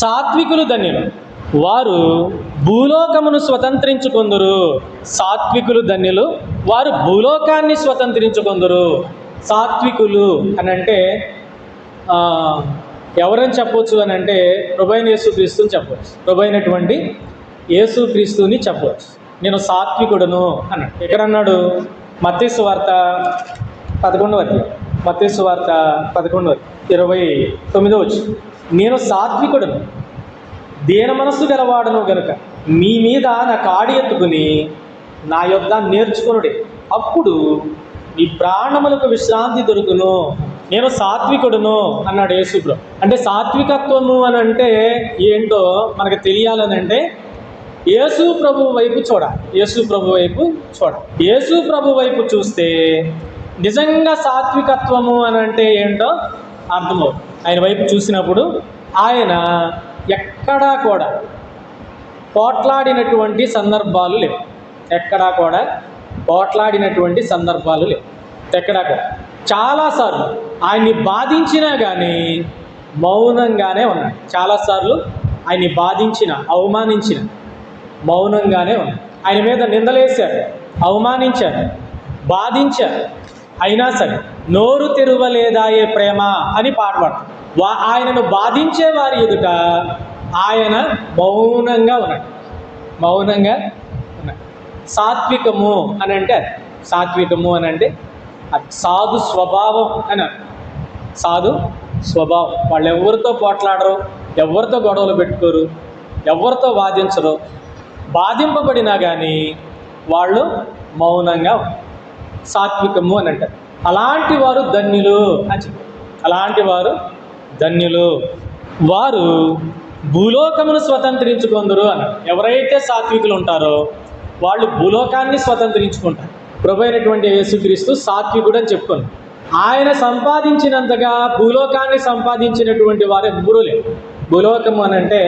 సాత్వికులు ధన్యులు, వారు భూలోకమును స్వతంత్రించుకొందురు. సాత్వికులు ధన్యులు, వారు భూలోకాన్ని స్వతంత్రించుకొందురు. సాత్వికులు అని అంటే ఎవరని చెప్పవచ్చు అని అంటే ప్రభువైన యేసుక్రీస్తుని చెప్పవచ్చు. ప్రభువైనటువంటి యేసుక్రీస్తుని చెప్పవచ్చు. నేను సాత్వికుడును అన్నాడు. ఎక్కడన్నాడు? మత్తయి సువార్త 11వ అధ్యాయం. మత్తయి సువార్త 11:29. నేను సాత్వికుడును, దీన మనస్సు గలవాడును గనుక మీ మీద నా కాడి ఎత్తుకుని నా యొద్ద నేర్చుకొనుడి, అప్పుడు మీ ప్రాణములకు విశ్రాంతి దొరుకును. నేను సాత్వికుడును అన్నాడు యేసుప్రభు. అంటే సాత్వికత్వము అని అంటే ఏంటో మనకు తెలియాలని అంటే యేసు ప్రభు వైపు చూడాలి. యేసు ప్రభు వైపు చూడాలి. యేసు ప్రభు వైపు చూస్తే నిజంగా సాత్వికత్వము అని అంటే ఏంటో అర్థమవుతుంది. ఆయన వైపు చూసినప్పుడు ఆయన ఎక్కడా కూడా పోట్లాడినటువంటి సందర్భాలు లేవు. ఎక్కడా కూడా పోట్లాడినటువంటి సందర్భాలు లేవు. ఎక్కడా కూడా చాలాసార్లు ఆయన్ని బాధించినా కానీ మౌనంగానే ఉన్నాడు. చాలాసార్లు ఆయన్ని బాధించిన, అవమానించిన మౌనంగానే ఉన్నాడు. ఆయన మీద నిందలేశారు, అవమానించారు, బాధించారు, అయినా సరే నోరు తెరువలేదాయే ప్రేమ అని పాట పాడతారు. ఆయనను బాధించే వారి ఎదుట ఆయన మౌనంగా ఉన్నాడు. మౌనంగా ఉన్నాడు. సాత్వికము అని అంటే సాత్వికము అని అంటే సాధు స్వభావం అని. సాధు స్వభావం. వాళ్ళు ఎవరితో పోట్లాడరు, ఎవరితో గొడవలు పెట్టుకోరు, ఎవరితో వాదించరు. బాధింపబడినా కానీ వాళ్ళు మౌనంగా సాత్వికము అని అంటారు. అలాంటి వారు ధన్యులు అని చెప్పారు. అలాంటి వారు ధన్యులు, వారు భూలోకమును స్వతంత్రించుకొందురు అన్నారు. ఎవరైతే సాత్వికులు ఉంటారో వాళ్ళు భూలోకాన్ని స్వతంత్రించుకుంటారు. ప్రభు అయినటువంటి యేసుక్రీస్తు సాత్వికుడు అని చెప్పుకున్నాడు. ఆయన సంపాదించినంతగా భూలోకాన్ని సంపాదించినటువంటి వారు ఎవ్వరూ లేరు. భూలోకము అని అంటే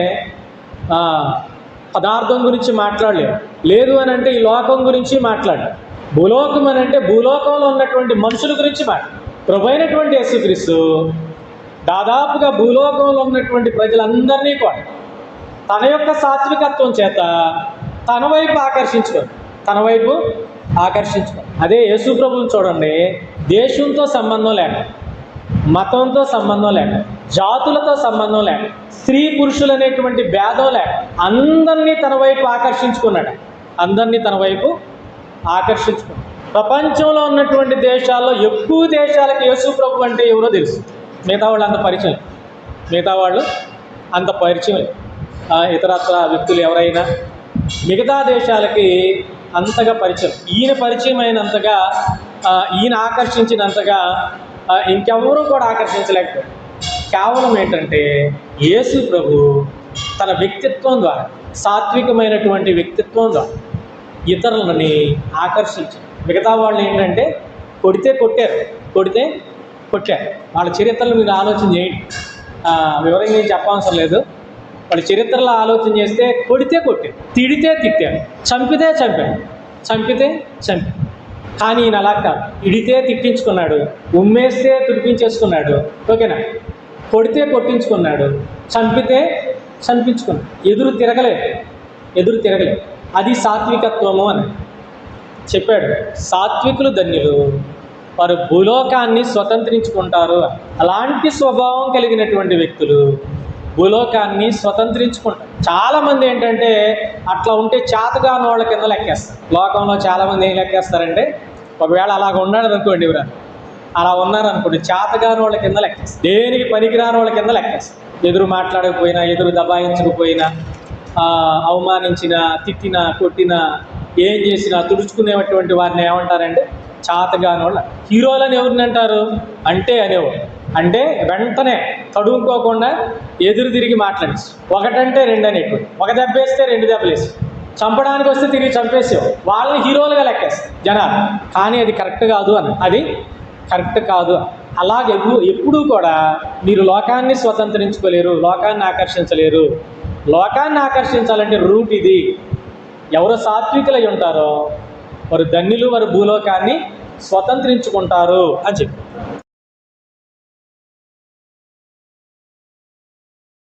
పదార్థం గురించి మాట్లాడలేదు. లేదు అని అంటే ఈ లోకం గురించి మాట్లాడారు. భూలోకం అని అంటే భూలోకంలో ఉన్నటువంటి మనుషుల గురించి మాట్లాడు. ప్రభు అయినటువంటి యేసుక్రీస్తు దాదాపుగా భూలోకంలో ఉన్నటువంటి ప్రజలందరినీ కూడా తన యొక్క సాత్వికత్వం చేత తన వైపు ఆకర్షించుకో. అదే యేసు ప్రభువుని చూడండి. దేశంతో సంబంధం లేక, మతంతో సంబంధం లేక, జాతులతో సంబంధం లేక, స్త్రీ పురుషులు అనేటువంటి భేదం లేక అందరినీ తన వైపు ఆకర్షించుకున్నాడు. ప్రపంచంలో ఉన్నటువంటి దేశాల్లో ఎక్కువ దేశాలకు యేసు ప్రభు అంటే ఎవరో తెలుసు. మిగతా వాళ్ళు అంత పరిచయం లేదు. ఇతరత్ర వ్యక్తులు ఎవరైనా మిగతా దేశాలకి అంతగా పరిచయం, ఈయన పరిచయం అయినంతగా, ఈయన ఆకర్షించినంతగా ఇంకెవరూ కూడా ఆకర్షించలేకపోయారు. కేవలం ఏంటంటే యేసు ప్రభు తన వ్యక్తిత్వం ద్వారా, సాత్వికమైనటువంటి వ్యక్తిత్వం ద్వారా ఇతరులని ఆకర్షించారు. మిగతా వాళ్ళు ఏంటంటే కొడితే కొట్టారు. వాళ్ళ చరిత్రలు మీరు ఆలోచన చేయండి. వివరంగా ఏం చెప్పవసరం లేదు. వాళ్ళ చరిత్రలో ఆలోచన చేస్తే కొడితే కొట్టారు, తిడితే తిట్టారు, చంపితే చంపారు. కానీ ఈయన అలా కాదు. ఇడితే తిట్టించుకున్నాడు, ఉమ్మేస్తే తుడిపించేసుకున్నాడు. ఓకేనా? కొడితే కొట్టించుకున్నాడు, చంపితే చంపించుకున్నాడు. ఎదురు తిరగలేదు. అది సాత్వికత్వము అని చెప్పాడు. సాత్వికులు ధన్యులు, వారు భూలోకాన్ని స్వతంత్రించుకుంటారు. అలాంటి స్వభావం కలిగినటువంటి వ్యక్తులు భూలోకాన్ని స్వతంత్రించుకుంటారు. చాలామంది ఏంటంటే అట్లా ఉంటే చేతగాని వాళ్ళ కింద లెక్కేస్తారు. లోకంలో చాలామంది ఏం లెక్కేస్తారంటే, ఒకవేళ అలాగ ఉన్నారనుకోండి, అలా ఉన్నారనుకోండి, చేతగాని వాళ్ళ కింద లెక్కేస్తారు. దేనికి పనికిరాని వాళ్ళ కింద లెక్కేస్తారు. ఎదురు మాట్లాడకపోయినా, ఎదురు దబాయించకపోయినా, అవమానించినా, తిట్టినా, కొట్టినా, ఏం చేసినా తుడుచుకునేటువంటి వారిని ఏమంటారంటే చేతగాని వాళ్ళ. హీరోలని ఎవరిని అంటారు అంటే అనేవాడు. అంటే వెంటనే తడుముకోకుండా ఎదురు తిరిగి మాట్లాడేసి, ఒకటంటే రెండు అనేటువంటి, ఒక దెబ్బ వేస్తే రెండు దెబ్బలు వేసి, చంపడానికి వస్తే తిరిగి చంపేసేవాడు. వాళ్ళని హీరోలుగా లెక్కేస్తారు జనాలు. కానీ అది కరెక్ట్ కాదు. అలాగే ఎప్పుడూ కూడా మీరు లోకాన్ని స్వతంత్రించుకోలేరు, లోకాన్ని ఆకర్షించలేరు. లోకాన్ని ఆకర్షించాలంటే రూట్ ఇది. ఎవరు సాత్వికులై ఉంటారో వారు ధన్యులు, వారు భూలోకాన్ని స్వతంత్రించుకుంటారు అని చెప్పి